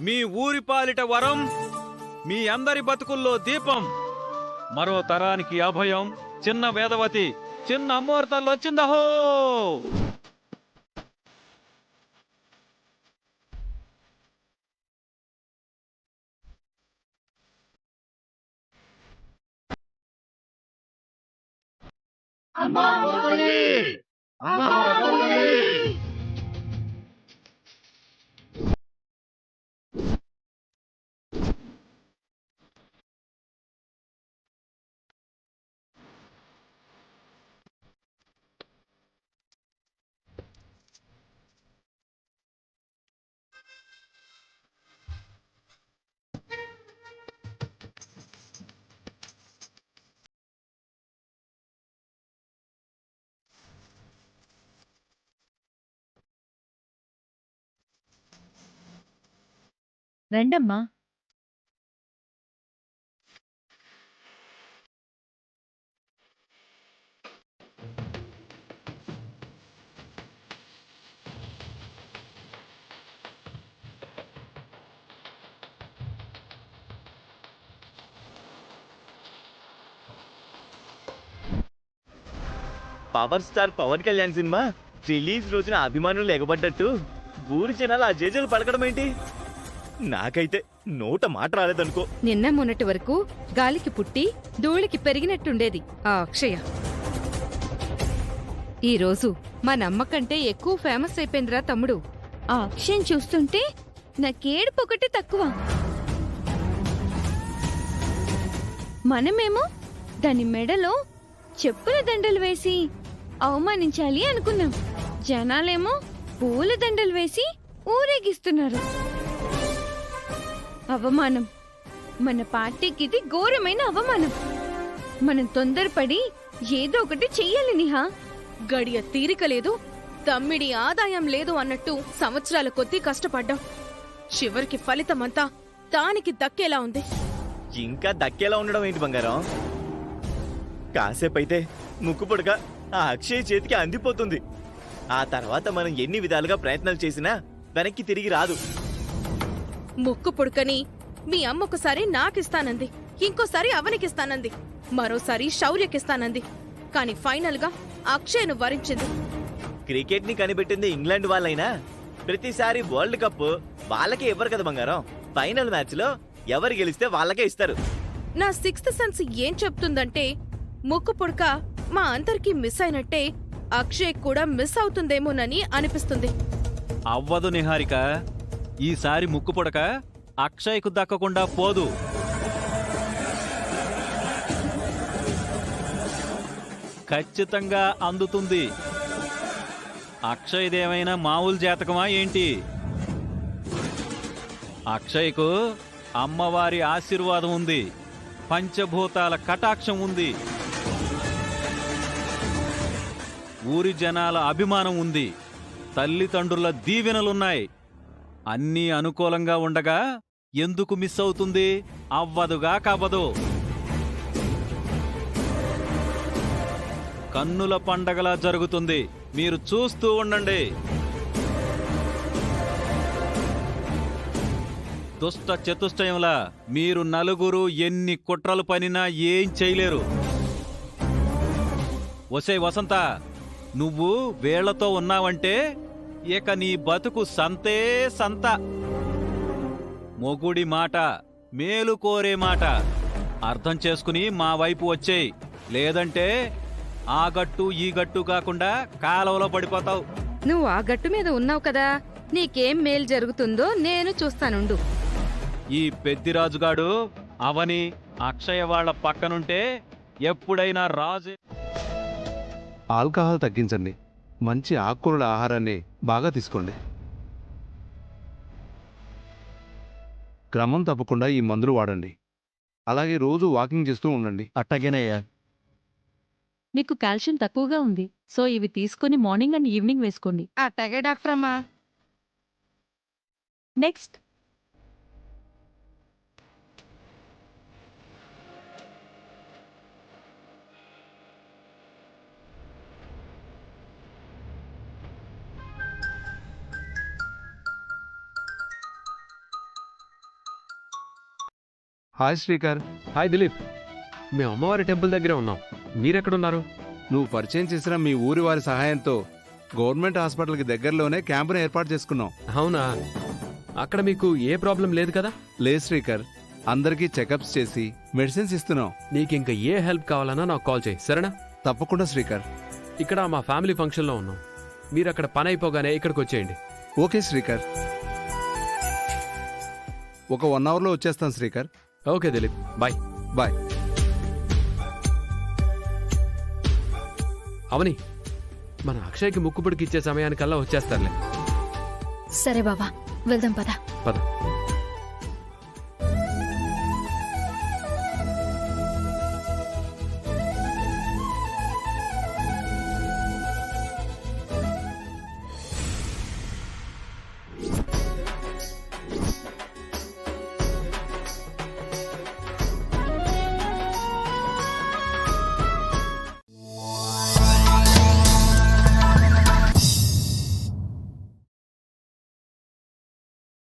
మీ ఊరి పాలిట వరం, మీ అందరి బతుకుల్లో దీపం, మరో తరానికి అభయం. చిన్న వేదవతి, చిన్న అమ్మోర్తల్లో వచ్చిందహో. రండమ్మా. Power star Pawan Kalyan cinema release రోజున అభిమానులు ఎగబడ్డట్టు ఊరి జనాలు ఆ జేజలు పలకడం ఏంటి? నాకైతే నోట మాట రాలేదనుకో. నిన్న మొన్నటి వరకు గాలికి పుట్టి ధూళికి పెరిగినట్టుండేది ఆ అక్షయ. ఈరోజు మా నమ్మకంటే ఎక్కువ ఫేమస్ అయిపోయిందిరా తమ్ముడు. ఆ అక్షయం చూస్తుంటే నాకేడుపొకటి తక్కువ. మనమేమో దాని మెడలో చెప్పుల దండలు వేసి అవమానించాలి అనుకున్నాం. జనాలేమో పూల దండలు వేసి ఊరేగిస్తున్నారు. అవమానం. మన పార్టీకి ఇది ఘోరమైన అవమానం. మనం తొందరపడి ఏదో ఒకటి చెయ్యాలి నిహా. గడియ తీరిక లేదు, తమ్మిడి ఆదాయం లేదు అన్నట్టు సంవత్సరాల కొద్దీ కష్టపడ్డాం. చివరికి ఫలితమంతా దానికి దక్కేలా ఉంది. ఇంకా దక్కేలా ఉండడం ఏంటి బంగారం? కాసేపైతే ముక్కుపొడక ఆ అక్షయ్ చేతికి అందిపోతుంది. ఆ తర్వాత మనం ఎన్ని విధాలుగా ప్రయత్నాలు చేసినా వెనక్కి తిరిగి రాదు. ముక్కు పుడకని మీ అమ్మొకసారి నాకిస్తానంది, ఇంకోసారి అవనికిస్తానంది, మరోసారి శౌర్యకిస్తానంది. కాని ఫైనల్ గా అక్షయ్ను వరించింది. క్రికెట్ ని కనిపెట్టింది ఇంగ్లాండ్ వాళ్ళైనా ప్రతిసారి వరల్డ్ కప్ వాళ్ళకే ఇవ్వరు కదా బంగారం. ఫైనల్ మ్యాచ్ లో ఎవరు గెలిస్తే వాళ్ళకే ఇస్తారు. నా సిక్స్త్ సెన్స్ ఏం చెప్తుందంటే ముక్కు పుడక మా అందరికీ మిస్ అయినట్టే అక్షయ్ కూడా మిస్ అవుతుందేమోనని అనిపిస్తుంది. అవ్వదు నిహారిక, ఈసారి ముక్కుపొడక అక్షయ్కు దక్కకుండా పోదు. ఖచ్చితంగా అందుతుంది. అక్షయ్దేమైనా మామూలు జాతకమా ఏంటి? అక్షయ్కు అమ్మవారి ఆశీర్వాదం ఉంది, పంచభూతాల కటాక్షం ఉంది, ఊరి జనాల అభిమానం ఉంది, తల్లిదండ్రుల దీవెనలున్నాయి. అన్నీ అనుకూలంగా ఉండగా ఎందుకు మిస్ అవుతుంది? అవ్వదుగా కవ్వదు. కన్నుల పండగలా జరుగుతుంది, మీరు చూస్తూ ఉండండి. దుష్ట చతుష్టయంలా మీరు నలుగురు ఎన్ని కుట్రలు పనినా ఏం చేయలేరు. ఒసే వసంత, నువ్వు వేళ్లతో ఉన్నావంటే ఇక నీ బతుకు సంతే సంత. మొగుడి మాట, మేలు కోరే మాట అర్థం చేసుకుని మా వైపు వచ్చేయ్. లేదంటే ఆ గట్టు ఈ గట్టు కాకుండా కాలువలో పడిపోతావు. నువ్వు ఆ గట్టు మీద ఉన్నావు కదా, నీకేం మేలు జరుగుతుందో నేను చూస్తానుండు. ఈ పెద్దిరాజుగాడు అవని అక్షయ వాళ్ల పక్కనుంటే ఎప్పుడైనా రాజే. ఆల్కహాల్ తగ్గించండి. మంచి ఆకుకూరల ఆహారాన్ని బాగా తీసుకోండి. క్రమం తప్పకుండా ఈ మందులు వాడండి. అలాగే రోజు వాకింగ్ చేస్తూ ఉండండి. అట్టగేనయ్యా. మీకు కాల్షియం తక్కువగా ఉంది, సో ఇవి తీసుకొని మార్నింగ్ అండ్ ఈవినింగ్ వేసుకోండి. అట్టగే డాక్టర్ అమ్మా. Next. Hi Srikar. Hi Dilip, మేము అమ్మవారి టెంపుల్ దగ్గరే ఉన్నాం. మీరెక్కడున్నారు? నువ్వు పరిచయం చేసిన మీ ఊరి వారి సహాయంతో గవర్నమెంట్ హాస్పిటల్కి దగ్గరలోనే క్యాంపును ఏర్పాటు చేసుకున్నాం. అవునా? అక్కడ మీకు ఏ ప్రాబ్లం లేదు కదా? లేదు శ్రీకర్, అందరికీ చెకప్స్ చేసి మెడిసిన్స్ ఇస్తున్నాం. నీకు ఇంకా ఏ హెల్ప్ కావాలన్నా నాకు కాల్ చేయి, సరేనా? తప్పకుండా శ్రీకర్. ఇక్కడ మా ఫ్యామిలీ ఫంక్షన్లో ఉన్నాం. మీరు అక్కడ పని అయిపోగానే ఇక్కడికి వచ్చేయండి. ఓకే శ్రీకర్. ఒక 1 అవర్లో వచ్చేస్తాం Srikar. Okay Dilip, bye. Bye. Avani, మన అక్షయ్కి ముక్కుపుడికి ఇచ్చే సమయానికల్లా వచ్చేస్తారులే. సరే బాబా, వెళ్దాం పద. పద.